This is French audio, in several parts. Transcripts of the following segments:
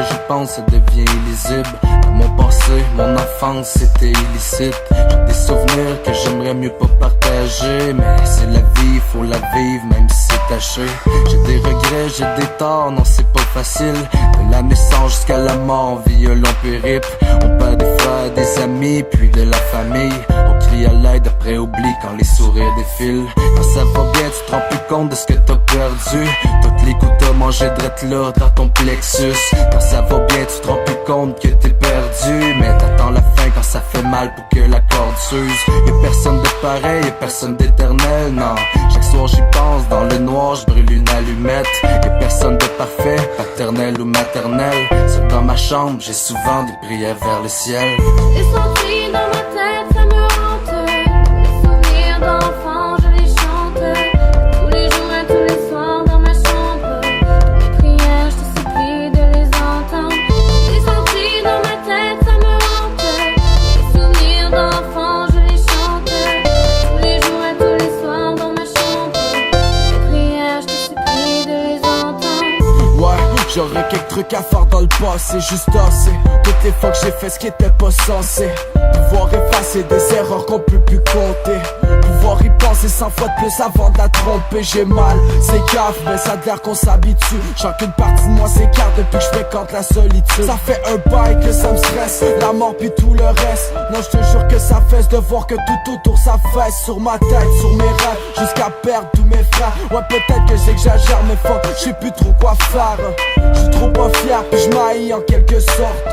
j'y pense, ça devient illisible. Dans mon passé, mon enfance, c'était illicite. J'ai des souvenirs que j'aimerais mieux pas partager, mais c'est la vie, faut la vivre, même si c'est taché. J'ai des regrets, j'ai des torts, non c'est pas facile. De la naissance jusqu'à la mort, vie un long périple. On perd des frères, des amis, puis de la famille. On crie à l'aide, après oublie quand les sourires défilent. Quand ça va bien, tu te rends plus compte de ce que t'as perdu. Toutes les coups t'as mangé drette là dans ton plexus. Quand ça va bien, tu te rends plus compte que t'es perdu. Mais t'attends la fin quand ça fait mal pour que la corde s'use. Y'a personne de pareil, y'a personne d'éternel, non. Chaque soir j'y pense, dans le noir j'brûle une allumette. Y'a personne de parfait, paternel ou maternel. Seul dans ma chambre, j'ai souvent des prières vers le ciel. Les sentiers dans ma tête, ça me hante. Les souvenirs d'enfants, je les chante. Tous les jours et tous les soirs dans ma chambre. Mes prières, je te supplie de les entendre. Les sentiers dans ma tête, ça me hante. Les souvenirs d'enfants, je les chante. Tous les jours et tous les soirs dans ma chambre. Mes prières, je te supplie de les entendre. Ouais, j'aurais quelques trucs à faire dans le passé, juste assez. Toutes les fois que j'ai fait ce qui était pas censé. Pouvoir effacer des erreurs qu'on peut plus compter. Pouvoir y penser 100 fois de plus avant de la tromper. J'ai mal, c'est cave, mais ça a l'air qu'on s'habitue. Chacune partie de moi s'écarte depuis que je fréquente la solitude. Ça fait un bail que ça me stresse, la mort puis tout le reste. Non, je te jure que ça fesse de voir que tout autour ça fesse. Sur ma tête, sur mes rêves, jusqu'à perdre tous mes frères. Ouais, peut-être que j'exagère, mais fuck, je sais plus trop quoi faire. Je suis trop pas fier, puis je m'haïs en quelque sorte.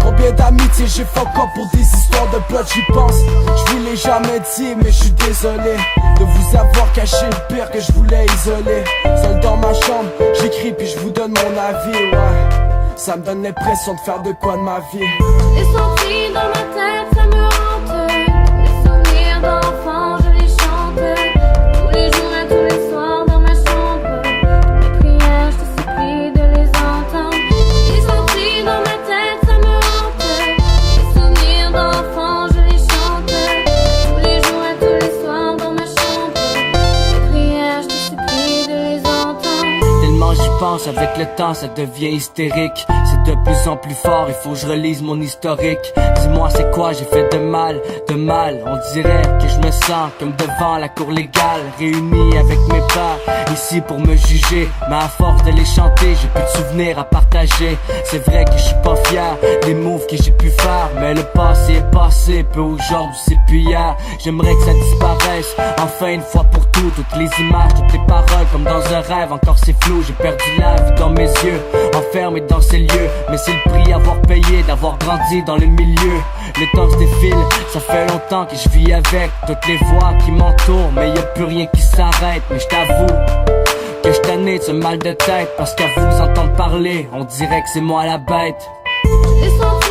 Combien d'amitiés j'ai fuck up pour des histoires de plot, j'y pense. Je vous l'ai jamais dit, mais je suis désolé de vous avoir caché le pire que je voulais isoler. Seul dans ma chambre, j'écris puis je vous donne mon avis, ouais. Ça me donne l'impression de faire de quoi de ma vie. Les sentiers dans ma tête, ça me hante. Les souvenirs d'enfants, je les chante. Tous les jours et tous les soirs dans ma chambre. Mes prières, je te supplie de les entendre. Les sentiers dans ma tête, ça me hante. Les souvenirs d'enfants, je les chante. Tous les jours et tous les soirs dans ma chambre. Mes prières, je te supplie de les entendre. Tellement j'y pense, avec le temps ça devient hystérique. C'est de plus en plus fort, il faut que je relise mon historique. Dis-moi c'est quoi j'ai fait de mal, on dirait que je me sens comme devant la cour légale. Réunis avec mes pères, ici pour me juger. Mais à force de les chanter, j'ai plus de souvenirs à partager. C'est vrai que je suis pas fier des moves que j'ai pu faire, mais le passé est passé, peu aujourd'hui c'est plus hier. J'aimerais que ça disparaisse, enfin une fois pour toutes les images, toutes les paroles comme dans un rêve. Encore c'est flou, j'ai perdu la vue dans mes yeux, enfermé dans ces lieux. Mais c'est le prix à avoir payé, d'avoir grandi dans le milieu. Le temps se défile, ça fait longtemps que je vis avec toutes les voix qui m'entourent, mais y a plus rien qui s'arrête. Mais je t'avoue que je tanné de ce mal de tête, parce qu'à vous entendre parler, on dirait que c'est moi la bête. Les sentiers